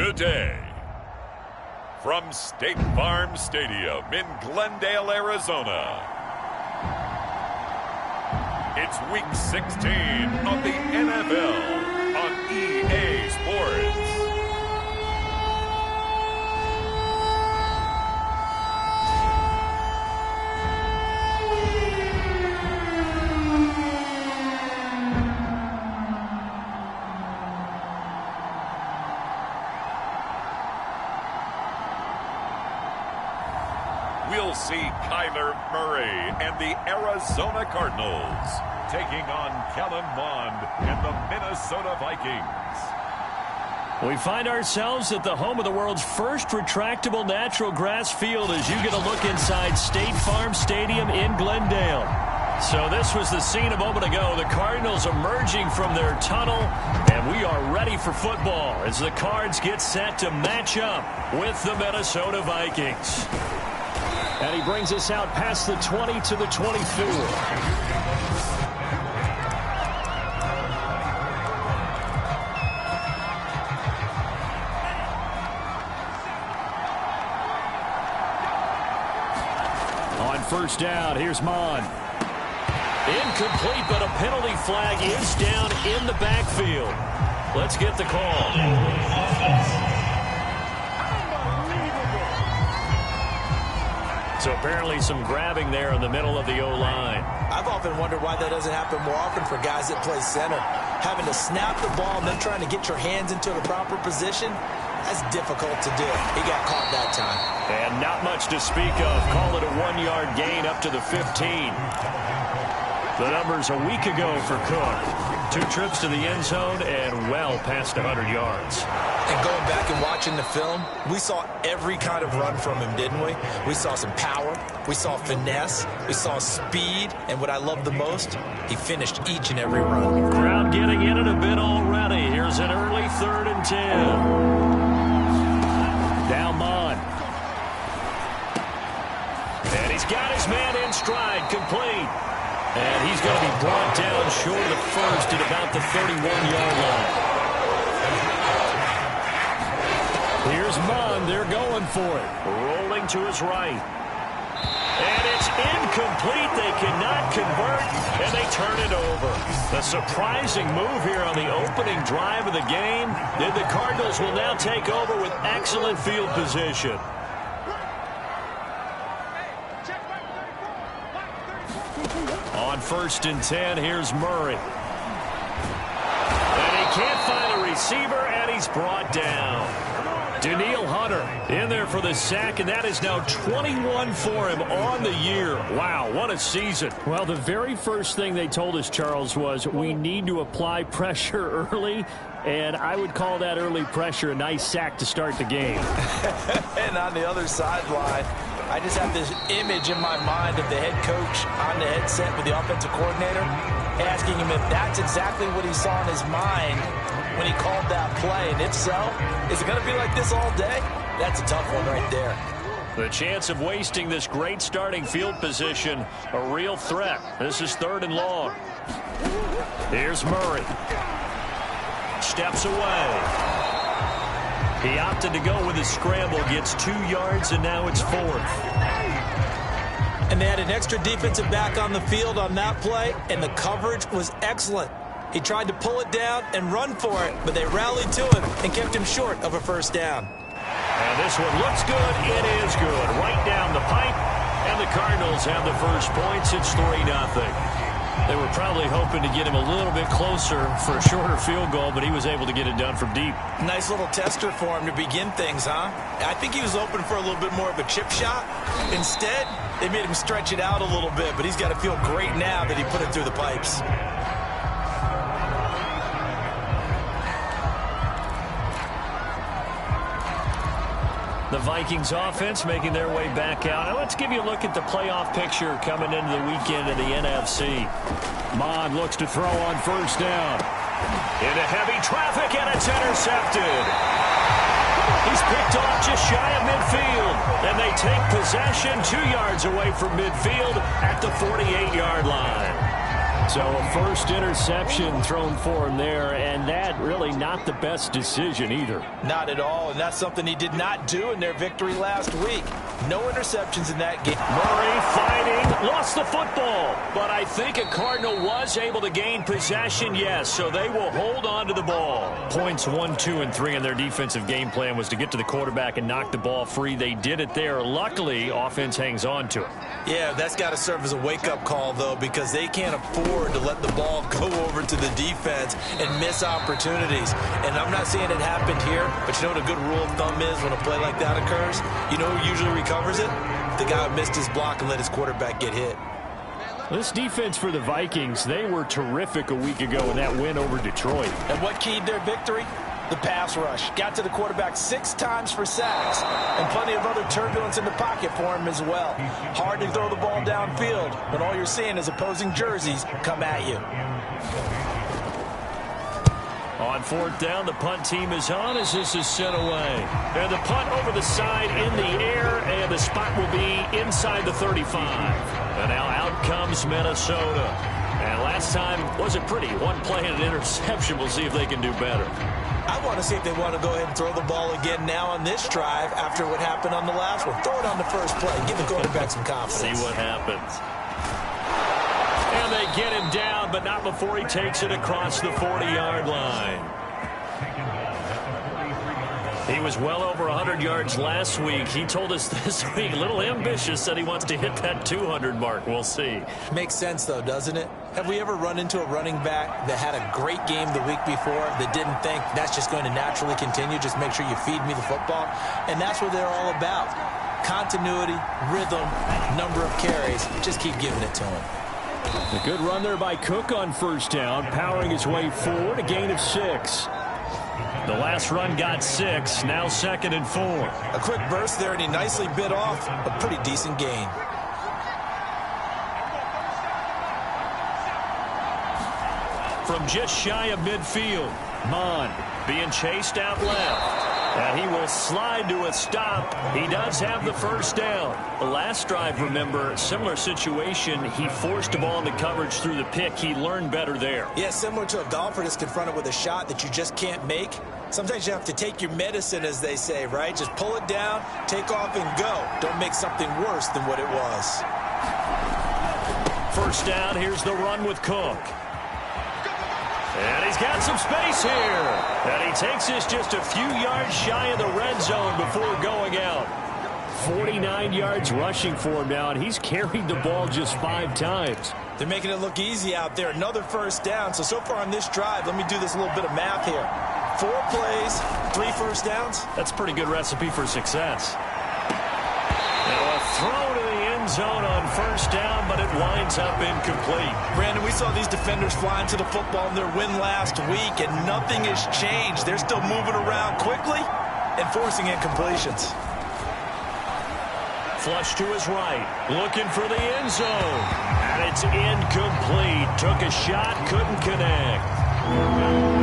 Today, from State Farm Stadium in Glendale, Arizona, it's Week 16 of the NFL on EA Sports. We'll see Kyler Murray and the Arizona Cardinals taking on Kellen Mond and the Minnesota Vikings. We find ourselves at the home of the world's first retractable natural grass field as you get a look inside State Farm Stadium in Glendale. So this was the scene a moment ago. The Cardinals emerging from their tunnel, and we are ready for football as the Cards get set to match up with the Minnesota Vikings. And he brings us out past the 20 to the 24. On first down, here's Mond. Incomplete, but a penalty flag is down in the backfield. Let's get the call. So apparently some grabbing there in the middle of the O-line. I've often wondered why that doesn't happen more often for guys that play center. Having to snap the ball and then trying to get your hands into the proper position, that's difficult to do. He got caught that time. And not much to speak of. Call it a 1-yard gain up to the 15. The numbers a week ago for Cook. 2 trips to the end zone and well past 100 yards. And going back and watching the film, we saw every kind of run from him, didn't we? We saw some power, we saw finesse, we saw speed, and what I love the most, he finished each and every run. Crowd getting in it a bit already. Here's an early 3rd and 10. Down Mond. And he's got his man in stride, complete. And he's going to be brought down short of the first at about the 31-yard line. Here's Mond. They're going for it. Rolling to his right. And it's incomplete. They cannot convert, and they turn it over. A surprising move here on the opening drive of the game. And the Cardinals will now take over with excellent field position. On 1st and 10, here's Murray. And he can't find a receiver, and he's brought down. Danielle Hunter in there for the sack, and that is now 21 for him on the year. Wow, what a season. Well, the very first thing they told us, Charles, was we need to apply pressure early, and I would call that early pressure a nice sack to start the game. And on the other sideline, I just have this image in my mind of the head coach on the headset with the offensive coordinator asking him if that's exactly what he saw in his mind when he called that play. And if so, is it going to be like this all day? That's a tough one right there. The chance of wasting this great starting field position, a real threat. This is 3rd and long. Here's Murray. Steps away. He opted to go with his scramble, gets 2 yards, and now it's 4th. And they had an extra defensive back on the field on that play, and the coverage was excellent. He tried to pull it down and run for it, but they rallied to him and kept him short of a first down. And this one looks good. It is good. Right down the pipe, and the Cardinals have the first points. It's 3-0. They were probably hoping to get him a little bit closer for a shorter field goal, but he was able to get it done from deep. Nice little tester for him to begin things, huh? I think he was hoping for a little bit more of a chip shot. Instead, they made him stretch it out a little bit, but he's got to feel great now that he put it through the pipes. The Vikings offense making their way back out. Now let's give you a look at the playoff picture coming into the weekend of the NFC. Mond looks to throw on first down. Into heavy traffic, and it's intercepted. He's picked off just shy of midfield, and they take possession 2 yards away from midfield at the 48-yard line. So a first interception thrown for him there, and that really not the best decision either. Not at all, and that's something he did not do in their victory last week. No interceptions in that game. Murray fighting, lost the football, but I think a Cardinal was able to gain possession, yes, so they will hold on to the ball. Points 1, 2, and 3 in their defensive game plan was to get to the quarterback and knock the ball free. They did it there. Luckily, offense hangs on to it. Yeah, that's got to serve as a wake-up call, though, because they can't afford to let the ball go over to the defense and miss opportunities. And I'm not saying it happened here, but you know what a good rule of thumb is when a play like that occurs? You know who usually recovers it? The guy who missed his block and let his quarterback get hit. This defense for the Vikings, they were terrific a week ago in that win over Detroit. And what keyed their victory? The pass rush. Got to the quarterback 6 times for sacks, and plenty of other turbulence in the pocket for him as well. Hard to throw the ball downfield when all you're seeing is opposing jerseys come at you. On 4th down, the punt team is on as this is sent away. And the punt over the side in the air, and the spot will be inside the 35. And now out comes Minnesota. And last time wasn't pretty. One play and an interception. We'll see if they can do better. I want to see if they want to go ahead and throw the ball again now on this drive after what happened on the last one. Throw it on the first play. Give the quarterback some confidence. See what happens. And they get him down, but not before he takes it across the 40-yard line. He was well over 100 yards last week. He told us this week, a little ambitious, said he wants to hit that 200 mark. We'll see. Makes sense, though, doesn't it? Have we ever run into a running back that had a great game the week before that didn't think that's just going to naturally continue? Just make sure you feed me the football. And that's what they're all about. Continuity, rhythm, number of carries. Just keep giving it to him. A good run there by Cook on 1st down, powering his way forward, a gain of 6. The last run got 6, now 2nd and 4. A quick burst there, and he nicely bit off a pretty decent gain. From just shy of midfield, Mond being chased out left. And he will slide to a stop. He does have the 1st down. The last drive, remember, similar situation. He forced the ball into coverage through the pick. He learned better there. Yeah, similar to a golfer that's confronted with a shot that you just can't make. Sometimes you have to take your medicine, as they say, right? Just pull it down, take off, and go. Don't make something worse than what it was. 1st down, here's the run with Cook. And he's got some space here. And he takes this just a few yards shy of the red zone before going out. 49 yards rushing for him now, and he's carried the ball just 5 times. They're making it look easy out there. Another 1st down. So far on this drive, let me do this little bit of math here. 4 plays, 3 1st downs. That's a pretty good recipe for success. Now a throw to the end zone on 1st down, but it winds up incomplete. Brandon, we saw these defenders flying to the football in their win last week, and nothing has changed. They're still moving around quickly and forcing incompletions. Flush to his right, looking for the end zone. And it's incomplete. Took a shot, couldn't connect.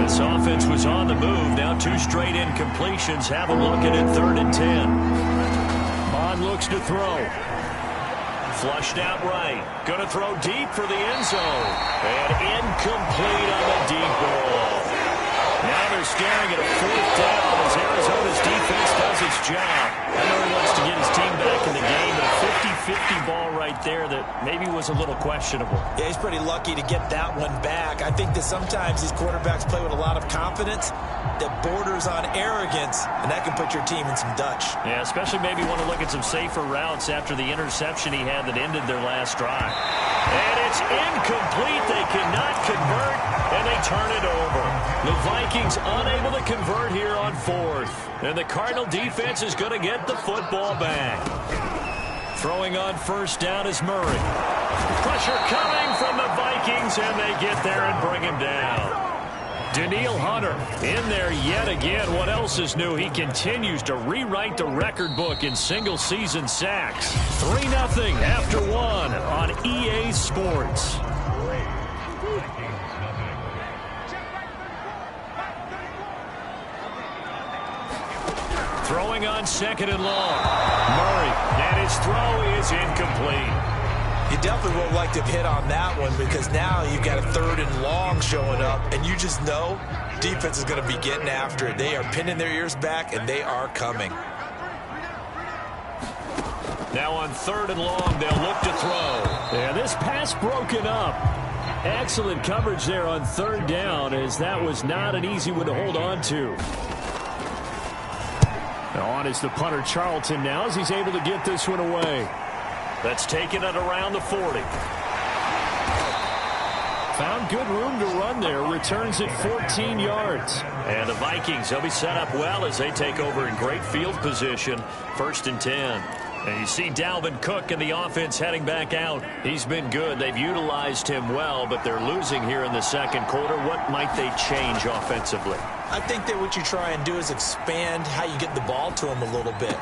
This offense was on the move. Now 2 straight incompletions. Have a look at it, 3rd and 10. Mond looks to throw. Flushed out right. Going to throw deep for the end zone. And incomplete on the deep ball. Now they're staring at a 4th down as Arizona's defense does its job. Murray wants to get his team back in the game, but a 50-50 ball right there that maybe was a little questionable. Yeah, he's pretty lucky to get that one back. I think that sometimes these quarterbacks play with a lot of confidence that borders on arrogance, and that can put your team in some Dutch. Yeah, especially maybe want to look at some safer routes after the interception he had that ended their last drive. And it's incomplete. They cannot convert, and they turn it over. The Vikings unable to convert here on 4th. And the Cardinal defense is going to get the football back. Throwing on 1st down is Murray. Pressure coming from the Vikings, and they get there and bring him down. Danielle Hunter in there yet again. What else is new? He continues to rewrite the record book in single-season sacks. 3-0 after 1 on EA Sports. Throwing on 2nd and long. Murray, and his throw is incomplete. You definitely would like to have hit on that one because now you've got a 3rd and long showing up, and you just know defense is going to be getting after it. They are pinning their ears back, and they are coming. Now on 3rd and long, they'll look to throw. Yeah, this pass broken up. Excellent coverage there on 3rd down, as that was not an easy one to hold on to. On is the punter, Charlton, now as he's able to get this one away. That's taken it around the 40. Found good room to run there. Returns it 14 yards. And the Vikings, they'll be set up well as they take over in great field position. 1st and 10. And you see Dalvin Cook and the offense heading back out. He's been good. They've utilized him well, but they're losing here in the 2nd quarter. What might they change offensively? I think that what you try and do is expand how you get the ball to him a little bit.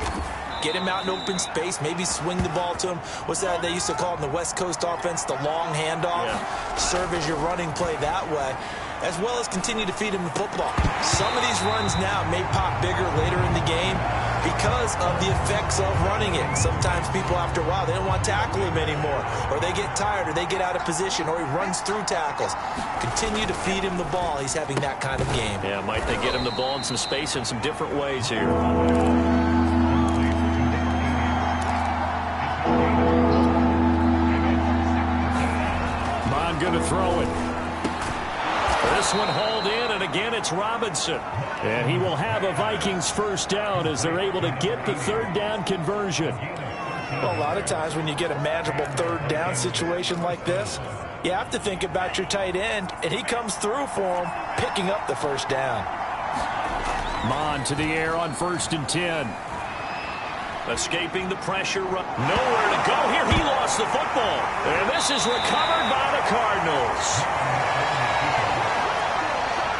Get him out in open space, maybe swing the ball to him. What's that they used to call in the West Coast offense, the long handoff? Yeah. Serve as your running play that way, as well as continue to feed him the football. Some of these runs now may pop bigger later in the game because of the effects of running it. Sometimes people, after a while, they don't want to tackle him anymore, or they get tired, or they get out of position, or he runs through tackles. Continue to feed him the ball. He's having that kind of game. Yeah, might they get him the ball in some space in some different ways here. Mon going to throw it. This one hauled in, and again it's Robinson. And he will have a Vikings 1st down as they're able to get the 3rd down conversion. Well, a lot of times when you get a manageable 3rd down situation like this, you have to think about your tight end, and he comes through for him, picking up the 1st down. Mon to the air on 1st and 10. Escaping the pressure. Nowhere to go here. He lost the football. And this is recovered by the Cardinals.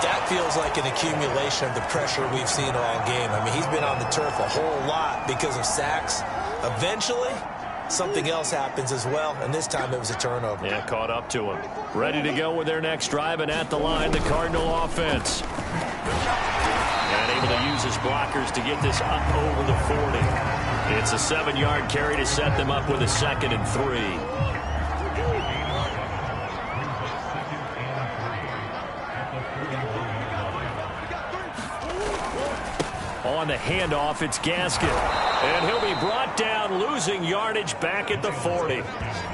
That feels like an accumulation of the pressure we've seen all game. I mean, he's been on the turf a whole lot because of sacks. Eventually, something else happens as well, and this time it was a turnover. Yeah, caught up to him. Ready to go with their next drive, and at the line, the Cardinal offense. And able to use his blockers to get this up over the 40. It's a 7-yard carry to set them up with a 2nd and 3. On the handoff, it's Gaskin. And he'll be brought down, losing yardage back at the 40.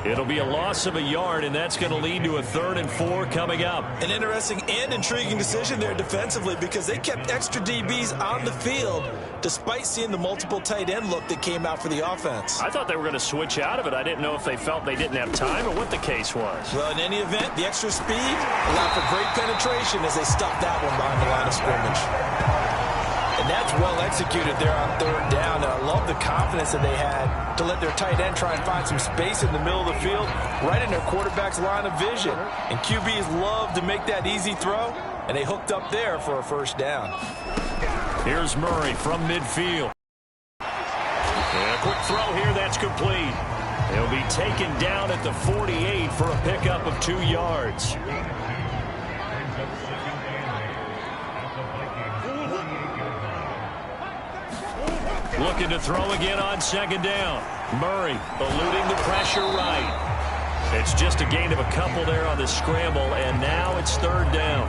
It'll be a loss of a yard, and that's going to lead to a 3rd and 4 coming up. An interesting and intriguing decision there defensively because they kept extra DBs on the field despite seeing the multiple tight end look that came out for the offense. I thought they were going to switch out of it. I didn't know if they felt they didn't have time or what the case was. Well, in any event, the extra speed allowed for great penetration as they stuffed that one behind the line of scrimmage. And that's well executed there on 3rd down. And I love the confidence that they had to let their tight end try and find some space in the middle of the field, right in their quarterback's line of vision. And QBs love to make that easy throw, and they hooked up there for a 1st down. Here's Murray from midfield. And a quick throw here, that's complete. He'll be taken down at the 48 for a pickup of 2 yards. Looking to throw again on 2nd down. Murray eluding the pressure right. It's just a gain of a couple there on the scramble, and now it's 3rd down.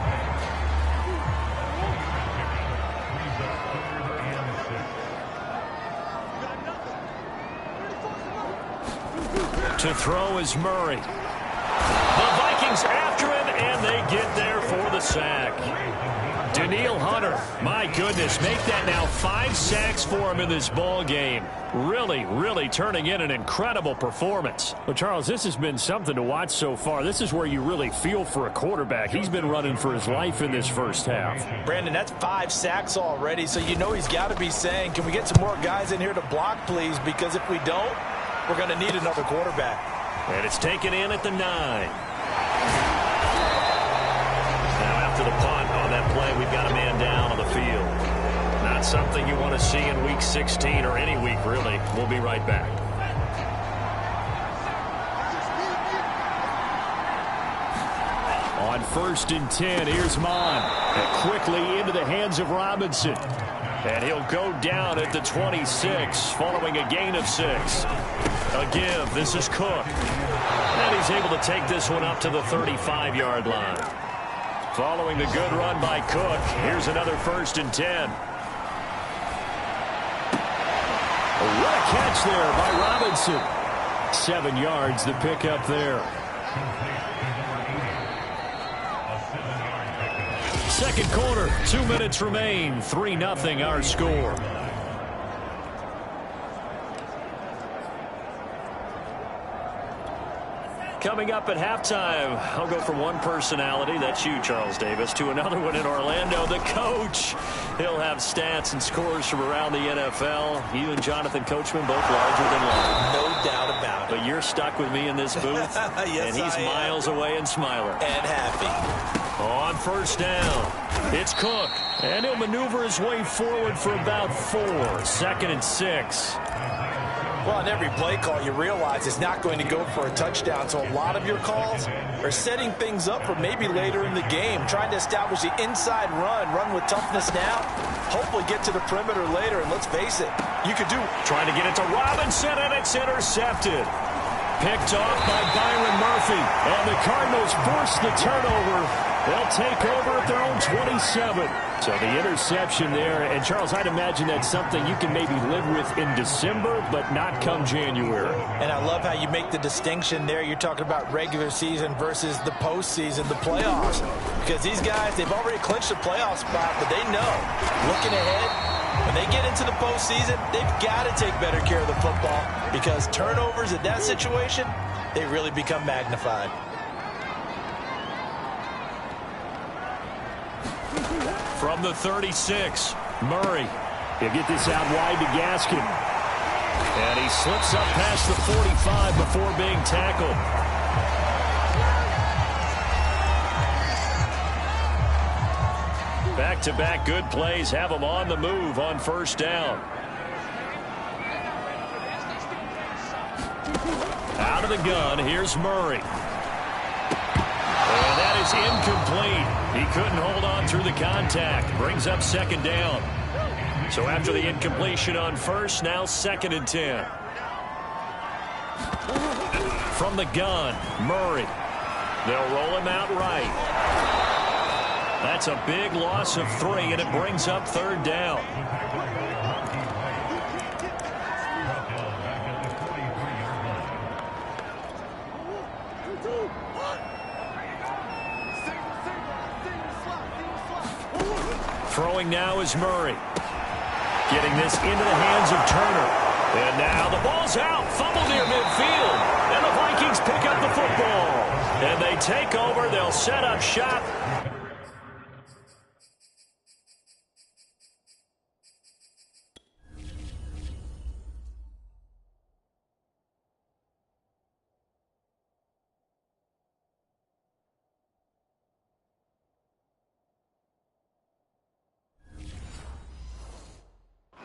To throw is Murray. The Vikings after him, and they get there for the sack. Danielle Hunter, my goodness, make that now 5 sacks for him in this ball game. Really turning in an incredible performance. Well, Charles, this has been something to watch so far. This is where you really feel for a quarterback. He's been running for his life in this 1st half. Brandon, that's 5 sacks already, so you know he's got to be saying, can we get some more guys in here to block, please? Because if we don't, we're going to need another quarterback. And it's taken in at the 9. Now after the punt on that play, we've got a man down on the field. Not something you want to see in Week 16 or any week, really. We'll be right back. On 1st and 10, here's Mon. And quickly into the hands of Robinson. And he'll go down at the 26 following a gain of 6. A give. This is Cook. And he's able to take this one up to the 35-yard line. Following the good run by Cook, here's another 1st and 10. What a catch there by Robinson. 7 yards, the pickup there. Second quarter, 2 minutes remain. 3-0 our score. Coming up at halftime, I'll go from one personality, that's you, Charles Davis, to another one in Orlando, the coach. He'll have stats and scores from around the NFL. You and Jonathan Coachman, both larger than life. No doubt about it. But you're stuck with me in this booth, yes, and he's miles away and smiling. And happy. On 1st down, it's Cook, and he'll maneuver his way forward for about 4. 2nd and 6. Well, on every play call, you realize it's not going to go for a touchdown. So a lot of your calls are setting things up for maybe later in the game, trying to establish the inside run with toughness now, hopefully get to the perimeter later. And let's face it, you could do. Trying to get it to Robinson, and it's intercepted. Picked off by Byron Murphy, and the Cardinals force the turnover. They'll take over at their own 27. So the interception there, and Charles, I'd imagine that's something you can maybe live with in December, but not come January. And I love how you make the distinction there. You're talking about regular season versus the postseason, the playoffs. Because these guys, they've already clinched a playoff spot, but they know, looking ahead, when they get into the postseason, they've got to take better care of the football because turnovers in that situation, they really become magnified. From the 36, Murray. He'll get this out wide to Gaskin. And he slips up past the 45 before being tackled. Back-to-back good plays have him on the move on 1st down. Out of the gun, here's Murray. And that is incomplete. He couldn't hold on through the contact. Brings up 2nd down. So after the incompletion on 1st, now 2nd and 10. From the gun, Murray. They'll roll him out right. That's a big loss of 3, and it brings up 3rd down. Throwing now is Murray. Getting this into the hands of Turner. And now the ball's out. Fumble near midfield. And the Vikings pick up the football. And they take over. They'll set up shop.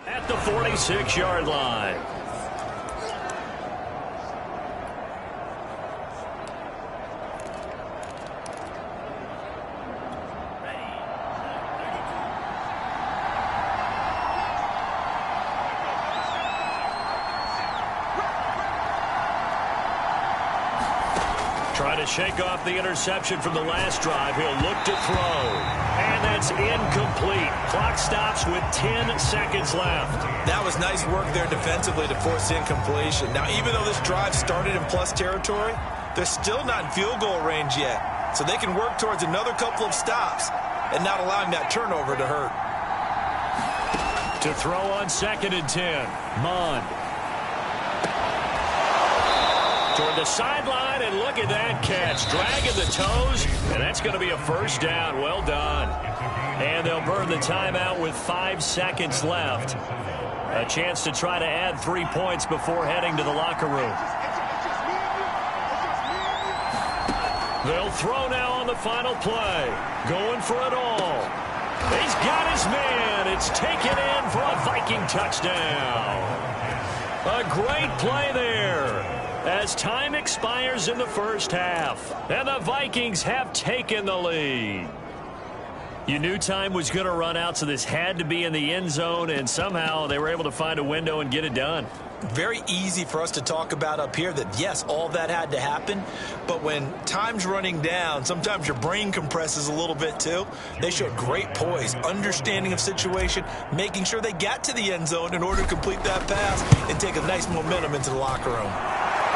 At the 46-yard line. Trying to shake off the interception from the last drive. He'll look to throw. And that's incomplete. Clock stops with 10 seconds left. That was nice work there defensively to force incompletion. Now, even though this drive started in plus territory, they're still not in field goal range yet. So they can work towards another couple of stops and not allowing that turnover to hurt. To throw on 2nd and 10. Mond. Toward the sideline, and look at that catch. Dragging the toes, and that's going to be a 1st down. Well done. And they'll burn the timeout with 5 seconds left. A chance to try to add 3 points before heading to the locker room. They'll throw now on the final play. Going for it all. He's got his man. It's taken in for a Viking touchdown. A great play there. As time expires in the 1st half. And the Vikings have taken the lead. You knew time was going to run out, so this had to be in the end zone, and somehow they were able to find a window and get it done. Very easy for us to talk about up here that, yes, all that had to happen. But when time's running down, sometimes your brain compresses a little bit too. They showed great poise, understanding of situation, making sure they got to the end zone in order to complete that pass and take a nice momentum into the locker room.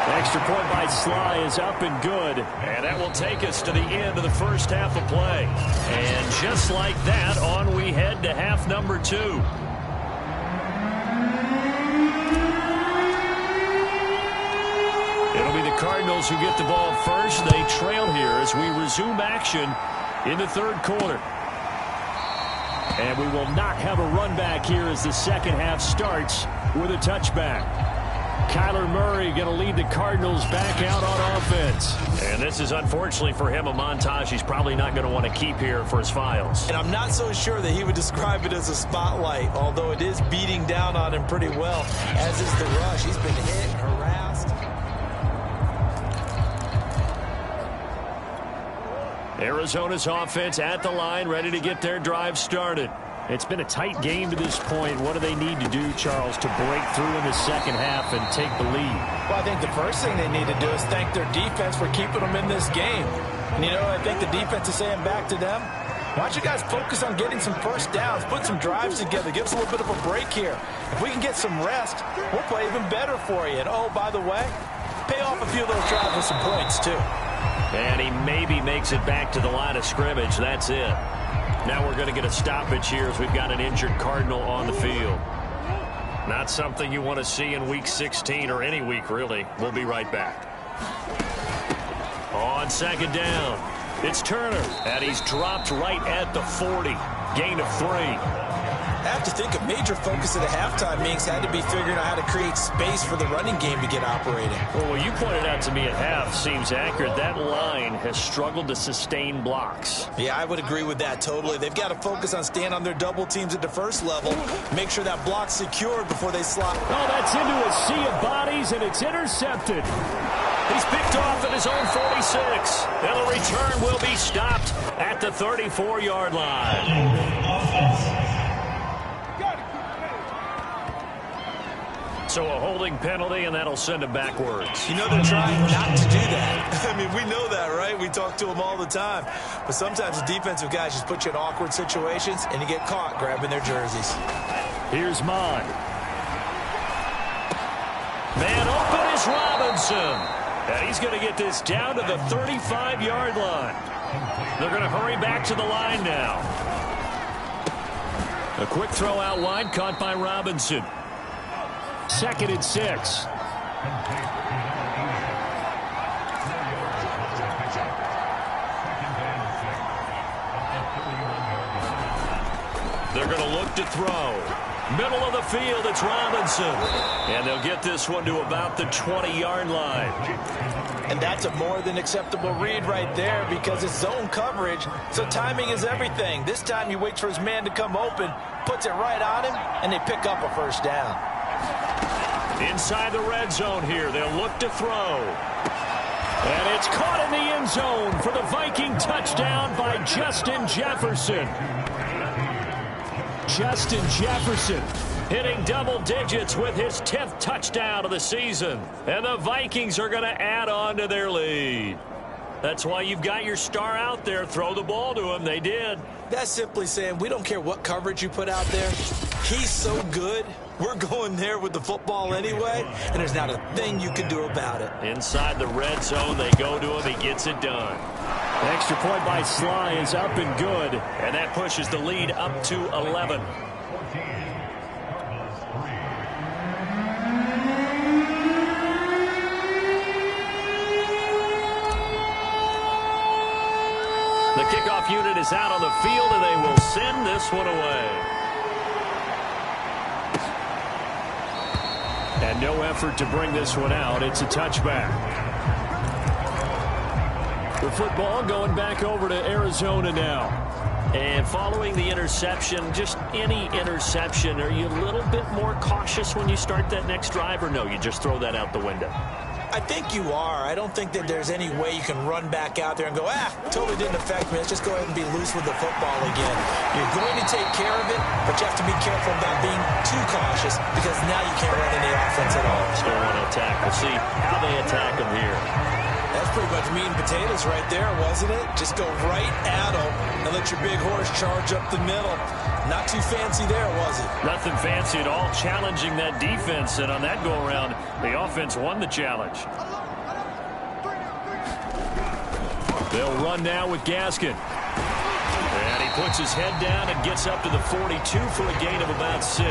Extra point by Sly is up and good. And that will take us to the end of the first half of play. And just like that, on we head to half number 2. It'll be the Cardinals who get the ball first. They trail here as we resume action in the third quarter. And we will not have a run back here as the second half starts with a touchback. Kyler Murray going to lead the Cardinals back out on offense. And this is, unfortunately for him, a montage he's probably not going to want to keep here for his files. And I'm not so sure that he would describe it as a spotlight, although it is beating down on him pretty well, as is the rush. He's been hit, harassed. Arizona's offense at the line, ready to get their drive started. It's been a tight game to this point. What do they need to do, Charles, to break through in the second half and take the lead? Well, I think the first thing they need to do is thank their defense for keeping them in this game. And, you know, I think the defense is saying back to them, why don't you guys focus on getting some first downs, put some drives together, give us a little bit of a break here. If we can get some rest, we'll play even better for you. And, oh, by the way, pay off a few of those drives with some points, too. And he maybe makes it back to the line of scrimmage. That's it. Now we're going to get a stoppage here as we've got an injured Cardinal on the field. Not something you want to see in Week 16 or any week, really. We'll be right back. On second down, it's Turner, and he's dropped right at the 40. Gain of 3. I have to think a major focus at a halftime means had to be figuring out how to create space for the running game to get operating. Well, what you pointed out to me at half seems accurate. That line has struggled to sustain blocks. Yeah, I would agree with that totally. They've got to focus on staying on their double teams at the first level, make sure that block's secured before they slot. Oh, that's into a sea of bodies, and it's intercepted. He's picked off at his own 46. And the return will be stopped at the 34-yard line. So a holding penalty, and that'll send him backwards. You know they're trying not to do that. I mean, we know that, right? We talk to them all the time. But sometimes the defensive guys just put you in awkward situations, and you get caught grabbing their jerseys. Here's Mond. Man open is Robinson. And he's going to get this down to the 35-yard line. They're going to hurry back to the line now. A quick throw out wide, caught by Robinson. 2nd and 6. They're going to look to throw. Middle of the field, it's Robinson. And they'll get this one to about the 20-yard line. And that's a more than acceptable read right there because it's zone coverage, so timing is everything. This time he waits for his man to come open, puts it right on him, and they pick up a first down. Inside the red zone here, they'll look to throw. And it's caught in the end zone for the Viking touchdown by Justin Jefferson. Justin Jefferson hitting double digits with his 10th touchdown of the season. And the Vikings are going to add on to their lead. That's why you've got your star out there. Throw the ball to him. They did. That's simply saying we don't care what coverage you put out there. He's so good. We're going there with the football anyway, and there's not a thing you can do about it. Inside the red zone, they go to him. He gets it done. The extra point by Sly is up and good, and that pushes the lead up to 11. The kickoff unit is out on the field, and they will send this one away. And no effort to bring this one out. It's a touchback. The football going back over to Arizona now. And following the interception, just any interception, are you a little bit more cautious when you start that next drive, or no, you just throw that out the window? I think you are. I don't think that there's any way you can run back out there and go, totally didn't affect me. Let's just go ahead and be loose with the football again. You're going to take care of it, but you have to be careful about being too cautious because now you can't run any offense at all. Still want to attack. We'll see how they attack them here. That's pretty much meat and potatoes right there, wasn't it? Just go right at them and let your big horse charge up the middle. Not too fancy there, was it? Nothing fancy at all, challenging that defense. And on that go-around, the offense won the challenge. They'll run now with Gaskin. And he puts his head down and gets up to the 42 for a gain of about 6.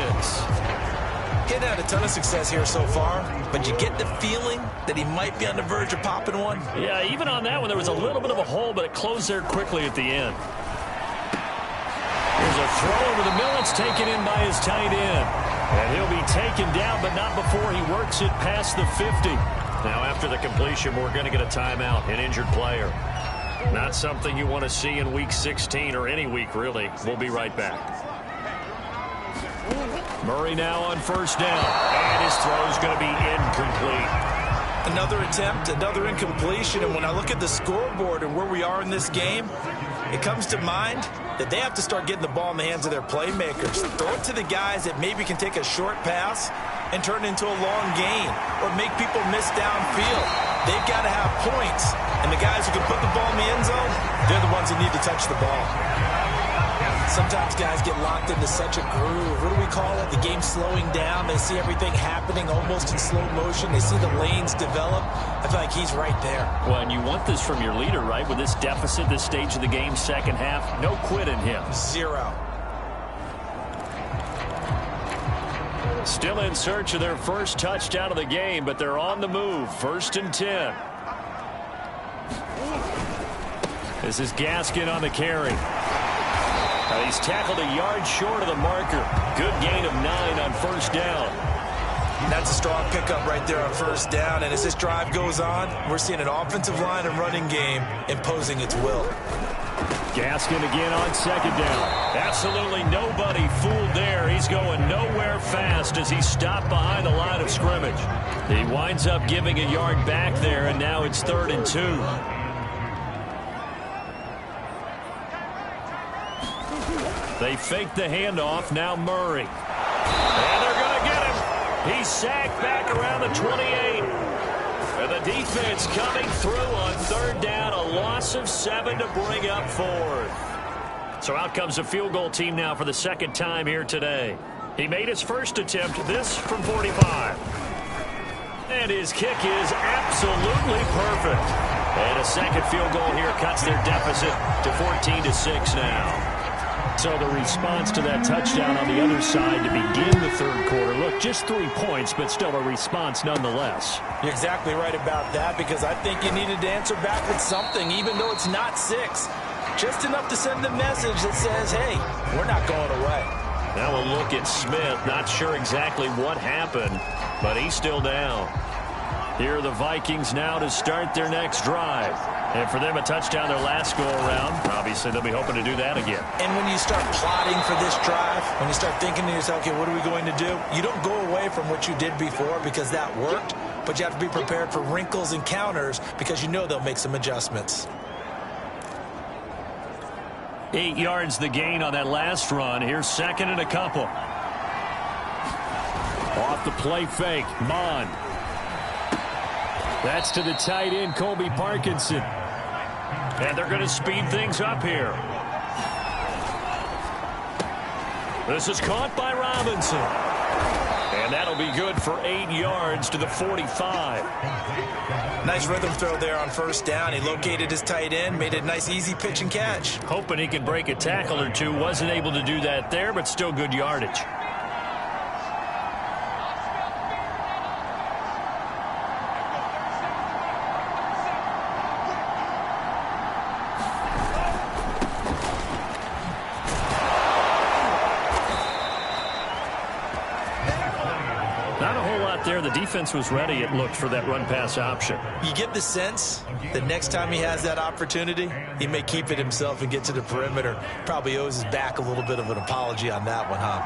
Getting had a ton of success here so far, but you get the feeling that he might be on the verge of popping one. Yeah, even on that one, there was a little bit of a hole, but it closed there quickly at the end. Here's a throw over the middle. It's taken in by his tight end. And he'll be taken down, but not before he works it past the 50. Now, after the completion, we're going to get a timeout, an injured player. Not something you want to see in Week 16 or any week, really. We'll be right back. Murray now on first down, and his throw is going to be incomplete. Another attempt, another incompletion, and when I look at the scoreboard and where we are in this game, it comes to mind that they have to start getting the ball in the hands of their playmakers. Throw it to the guys that maybe can take a short pass and turn it into a long gain or make people miss downfield. They've got to have points, and the guys who can put the ball in the end zone, they're the ones that need to touch the ball. Sometimes guys get locked into such a groove. What do we call it? The game slowing down. They see everything happening almost in slow motion. They see the lanes develop. I feel like he's right there. Well, and you want this from your leader, right? With this deficit, this stage of the game, second half, no quit in him. 0. Still in search of their first touchdown of the game, but they're on the move. 1st and 10. This is Gaskin on the carry. He's tackled a yard short of the marker. Good gain of 9 on first down. That's a strong pickup right there on first down. And as this drive goes on, we're seeing an offensive line and running game imposing its will. Gaskin again on second down. Absolutely nobody fooled there. He's going nowhere fast as he's stopped behind the line of scrimmage. He winds up giving a yard back there, and now it's 3rd and 2. They fake the handoff. Now Murray. And they're going to get him. He's sacked back around the 28. And the defense coming through on 3rd down. A loss of 7 to bring up 4th. So out comes a field goal team now for the second time here today. He made his first attempt, this from 45. And his kick is absolutely perfect. And a second field goal here cuts their deficit to 14-6 now. So the response to that touchdown on the other side to begin the third quarter. Look, just 3 points, but still a response nonetheless. You're exactly right about that because I think you needed to answer back with something, even though it's not 6. Just enough to send the message that says, hey, we're not going away. Now we'll look at Smith. Not sure exactly what happened, but he's still down. Here are the Vikings now to start their next drive. And for them, a touchdown their last go-around. Obviously, they'll be hoping to do that again. And when you start plotting for this drive, when you start thinking to yourself, okay, what are we going to do? You don't go away from what you did before because that worked, but you have to be prepared for wrinkles and counters because you know they'll make some adjustments. 8 yards the gain on that last run. Here's 2nd and a couple. Off the play fake, Mond. That's to the tight end, Colby Parkinson. And they're going to speed things up here. This is caught by Robinson. And that'll be good for 8 yards to the 45. Nice rhythm throw there on first down. He located his tight end, made it a nice easy pitch and catch. Hoping he can break a tackle or two. Wasn't able to do that there, but still good yardage. The defense was ready, it looked, for that run-pass option. You get the sense that next time he has that opportunity, he may keep it himself and get to the perimeter. Probably owes his back a little bit of an apology on that one, huh?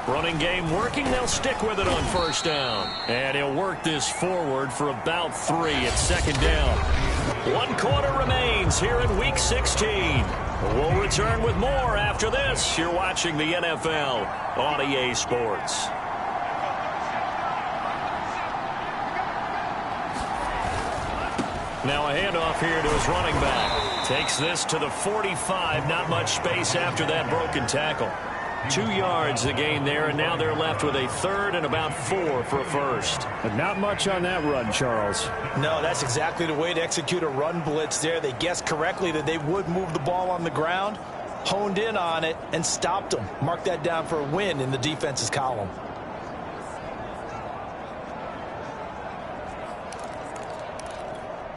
Running game working. They'll stick with it on first down. And he'll work this forward for about 3 at second down. 1 quarter remains here in Week 16. We'll return with more after this. You're watching the NFL on EA Sports. Now a handoff here to his running back. Takes this to the 45. Not much space after that broken tackle. 2 yards the gain there, and now they're left with a third and about 4 for a first. But not much on that run, Charles. No, that's exactly the way to execute a run blitz there. They guessed correctly that they would move the ball on the ground, honed in on it, and stopped them. Mark that down for a win in the defense's column.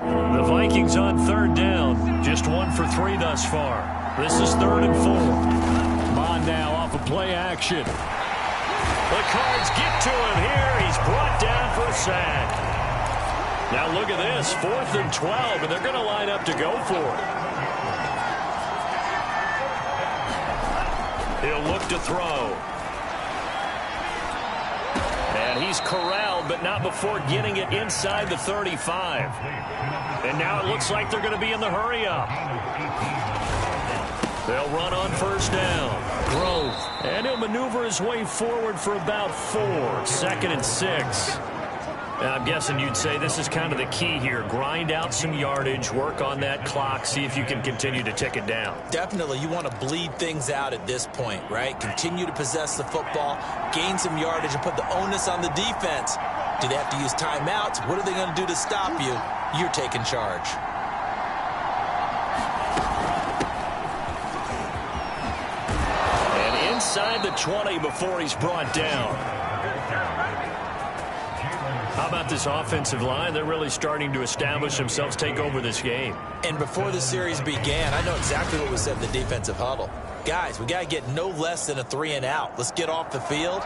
The Vikings on third down. Just 1 for 3 thus far. This is 3rd and 4. Mond now off of play action. The Cards get to him here. He's brought down for a sack. Now look at this. 4th and 12, and they're going to line up to go for it. He'll look to throw. And he's corralled, but not before getting it inside the 35. And now it looks like they're going to be in the hurry-up. They'll run on first down. Grove. And he'll maneuver his way forward for about 4. 2nd and 6. Now, I'm guessing you'd say this is kind of the key here. Grind out some yardage, work on that clock, see if you can continue to tick it down. Definitely, you want to bleed things out at this point, right? Continue to possess the football, gain some yardage, and put the onus on the defense. Do they have to use timeouts? What are they going to do to stop you? You're taking charge. And inside the 20 before he's brought down. How about this offensive line? They're really starting to establish themselves, take over this game. And before the series began, I know exactly what was said in the defensive huddle. Guys, we got to get no less than a 3 and out. Let's get off the field.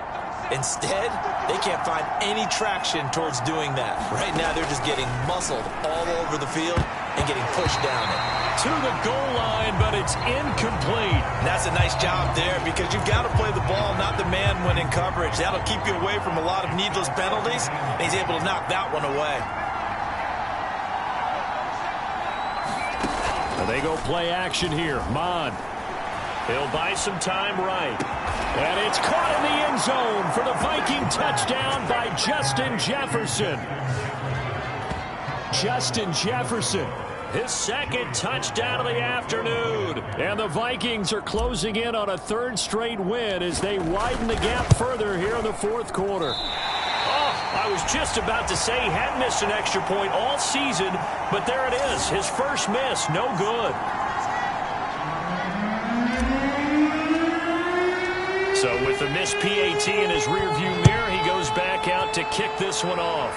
Instead, they can't find any traction towards doing that. Right now, they're just getting muscled all over the field and getting pushed down it. To the goal line, but it's incomplete. And that's a nice job there because you've got to play the ball, not the man when in coverage. That'll keep you away from a lot of needless penalties. And he's able to knock that one away. They go play action here. Mond. He'll buy some time right. And it's caught in the end zone for the Viking touchdown by Justin Jefferson. Justin Jefferson, his 2nd touchdown of the afternoon. And the Vikings are closing in on a 3rd straight win as they widen the gap further here in the 4th quarter. Oh, I was just about to say he hadn't missed an extra point all season, but there it is. His first miss, no good. So with the missed PAT in his rearview mirror, he goes back out to kick this one off.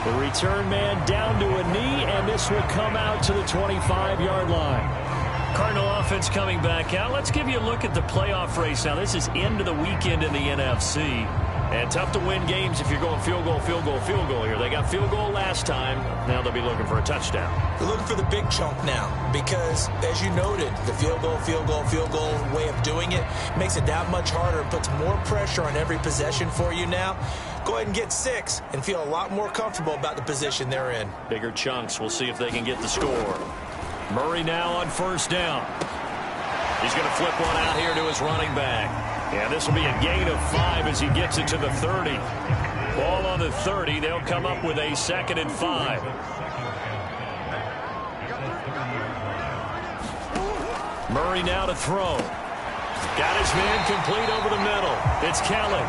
The return man down to a knee, and this will come out to the 25-yard line. Cardinal offense coming back out. Let's give you a look at the playoff race. Now, this is end of the weekend in the NFC. And tough to win games if you're going field goal, field goal, field goal here. They got field goal last time. Now they'll be looking for a touchdown. They're looking for the big chunk now because, as you noted, the field goal, field goal, field goal way of doing it makes it that much harder and puts more pressure on every possession for you now. Go ahead and get 6 and feel a lot more comfortable about the position they're in. Bigger chunks. We'll see if they can get the score. Murray now on first down. He's going to flip one out here to his running back. And this will be a gain of 5 as he gets it to the 30. Ball on the 30. They'll come up with a 2nd and 5. Murray now to throw. Got his man complete over the middle. It's Kelly.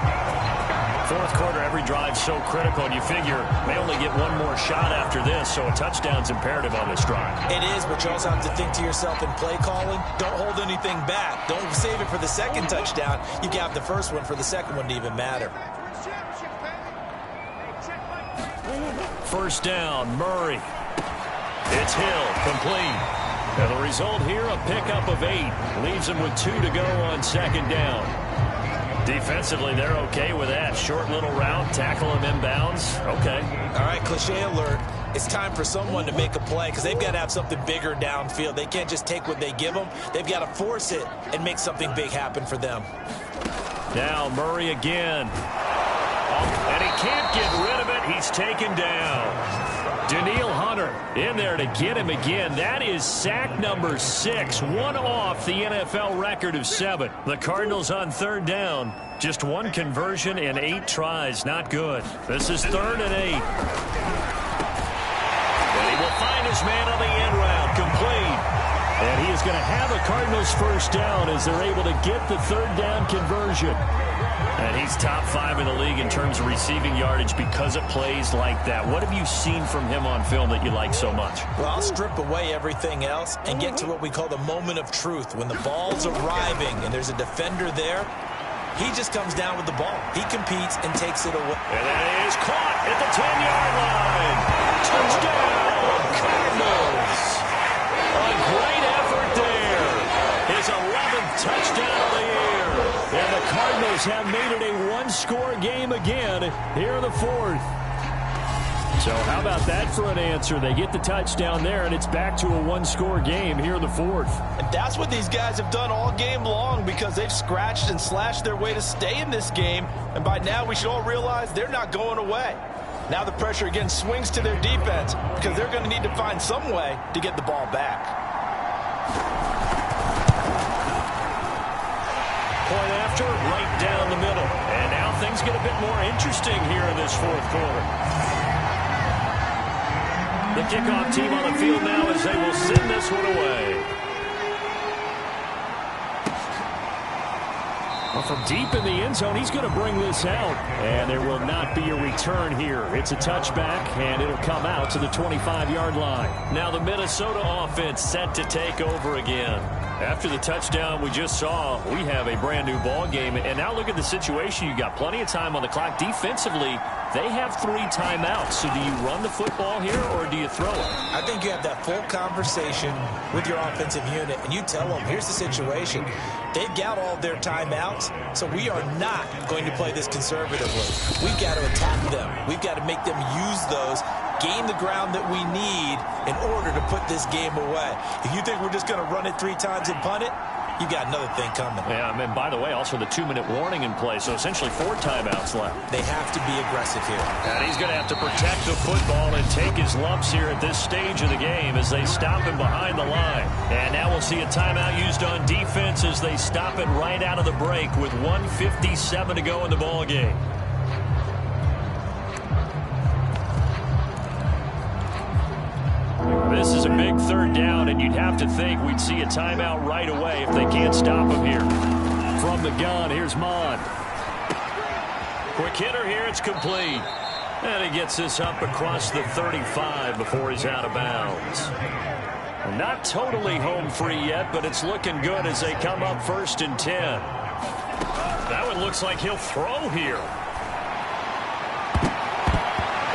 4th quarter, every drive so critical, and you figure may only get one more shot after this, so a touchdown's imperative on this drive. It is, but you also have to think to yourself in play calling, don't hold anything back. Don't save it for the 2nd touchdown. You can have the 1st one for the 2nd one to even matter. First down, Murray. It's Hill, complete. And the result here, a pickup of 8. Leaves him with 2 to go on 2nd down. Defensively, they're okay with that. Short little route, tackle him inbounds. Okay. All right, cliche alert. It's time for someone to make a play because they've got to have something bigger downfield. They can't just take what they give them. They've got to force it and make something big happen for them. Now Murray again. And he can't get rid of it. He's taken down. Danielle Hunter in there to get him again. That is sack number 6. One off the NFL record of 7. The Cardinals on third down. Just one conversion in 8 tries. Not good. This is 3rd and 8. And he will find his man on the end route. Complete. And he is going to have a Cardinals first down as they're able to get the 3rd down conversion. And he's top 5 in the league in terms of receiving yardage because it plays like that. What have you seen from him on film that you like so much? Well, I'll strip away everything else and get to what we call the moment of truth. When the ball's arriving and there's a defender there, he just comes down with the ball. He competes and takes it away. And that is caught at the 10-yard line. Touchdown, Cardinals. A great effort there. His 11th touchdown of the year. And the Cardinals have made it a one-score game again here in the 4th. So how about that for an answer? They get the touchdown there, and it's back to a one-score game here in the 4th. And that's what these guys have done all game long because they've scratched and slashed their way to stay in this game. And by now, we should all realize they're not going away. Now the pressure again swings to their defense because they're going to need to find some way to get the ball back. Point after, right down the middle. And now things get a bit more interesting here in this 4th quarter. The kickoff team on the field now as they will send this one away. Well, from deep in the end zone, he's going to bring this out. And there will not be a return here. It's a touchback, and it'll come out to the 25-yard line. Now the Minnesota offense set to take over again. After the touchdown we just saw, we have a brand-new ball game. And now look at the situation. You've got plenty of time on the clock. Defensively, they have 3 timeouts. So do you run the football here, or do you throw it? I think you have that full conversation with your offensive unit, and you tell them, here's the situation. They've got all their timeouts, so we are not going to play this conservatively. We've got to attack them. We've got to make them use those, gain the ground that we need in order to put this game away. If you think we're just going to run it 3 times and punt it, you got another thing coming. Yeah, and by the way, also the 2-minute warning in play, so essentially 4 timeouts left. They have to be aggressive here. And he's going to have to protect the football and take his lumps here at this stage of the game as they stop him behind the line. And now we'll see a timeout used on defense as they stop it right out of the break with 1:57 to go in the ball game. This is a big 3rd down, and you'd have to think we'd see a timeout right away if they can't stop him here. From the gun, here's Mond. Quick hitter here, it's complete. And he gets this up across the 35 before he's out of bounds. Not totally home free yet, but it's looking good as they come up 1st and 10. That one looks like he'll throw here.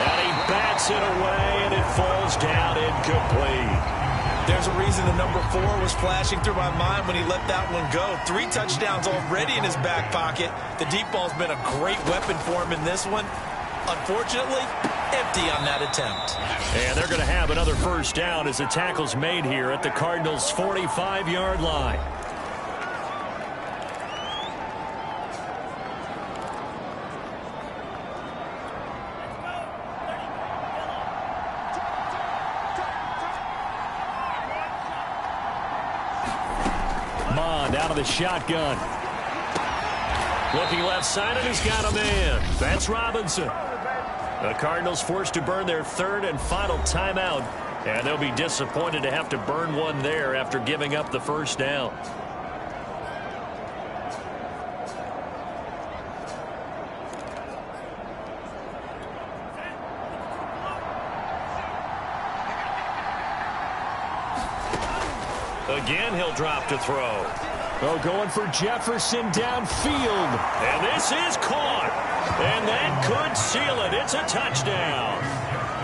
And he bats it away, and it falls down incomplete. There's a reason the number 4 was flashing through my mind when he let that one go. 3 touchdowns already in his back pocket. The deep ball's been a great weapon for him in this one. Unfortunately, empty on that attempt. And they're going to have another first down as the tackle's made here at the Cardinals' 45-yard line. Mond out of the shotgun. Looking left side, and he's got a man. That's Robinson. The Cardinals forced to burn their 3rd and final timeout, and they'll be disappointed to have to burn one there after giving up the first down. Again, he'll drop to throw. Oh, going for Jefferson downfield. And this is caught. And that could seal it. It's a touchdown.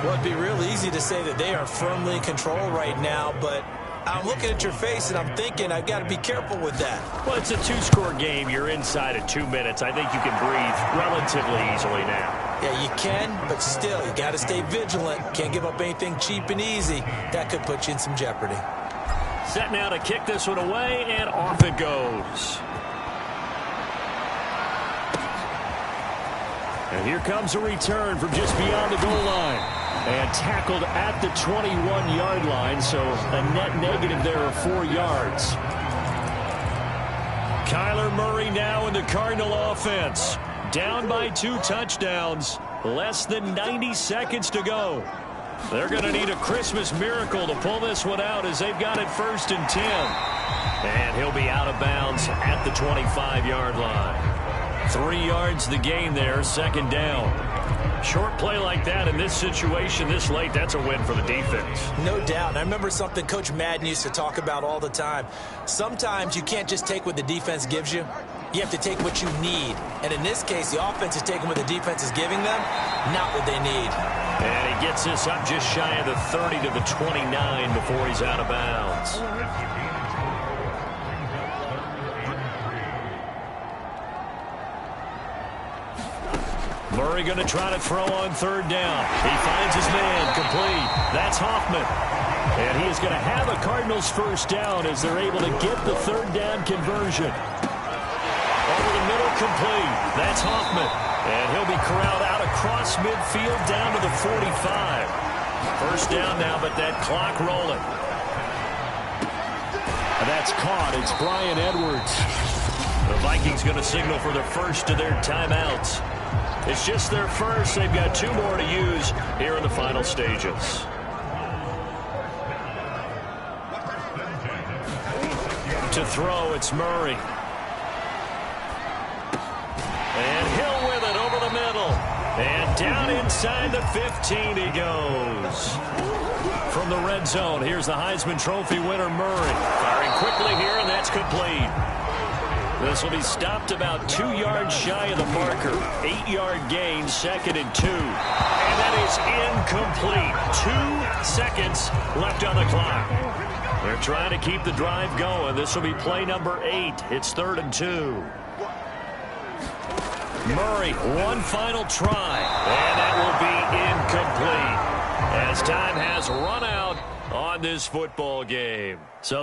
Well, it'd be real easy to say that they are firmly in control right now, but I'm looking at your face, and I'm thinking I've got to be careful with that. Well, it's a two-score game. You're inside of 2 minutes. I think you can breathe relatively easily now. Yeah, you can, but still, you got to stay vigilant. Can't give up anything cheap and easy. That could put you in some jeopardy. Set now to kick this one away, and off it goes. And here comes a return from just beyond the goal line. And tackled at the 21-yard line, so a net negative there of 4 yards. Kyler Murray now in the Cardinal offense. Down by 2 touchdowns. Less than 90 seconds to go. They're going to need a Christmas miracle to pull this one out as they've got it 1st and 10. And he'll be out of bounds at the 25-yard line. 3 yards the gain there, 2nd down. Short play like that in this situation this late, that's a win for the defense. No doubt. And I remember something Coach Madden used to talk about all the time. Sometimes you can't just take what the defense gives you. You have to take what you need. And in this case, the offense is taking what the defense is giving them, not what they need. And he gets this up just shy of the 30 to the 29 before he's out of bounds. Murray going to try to throw on 3rd down. He finds his man complete. That's Hoffman. And he is going to have a Cardinals 1st down as they're able to get the 3rd down conversion. Over the middle, complete. That's Hoffman. And he'll be corralled out across midfield down to the 45. 1st down now, but that clock rolling. And that's caught. It's Bryan Edwards. The Vikings going to signal for the first of their timeouts. It's just their first. They've got 2 more to use here in the final stages. To throw, it's Murray. And Hill with it over the middle. And down inside the 15 he goes. From the red zone, here's the Heisman Trophy winner, Murray. Firing quickly here, and that's complete. This will be stopped about 2 yards shy of the marker. 8-yard gain, 2nd and 2. And that is incomplete. 2 seconds left on the clock. They're trying to keep the drive going. This will be play number 8. It's 3rd and 2. Murray, one final try. And that will be incomplete as time has run out on this football game. So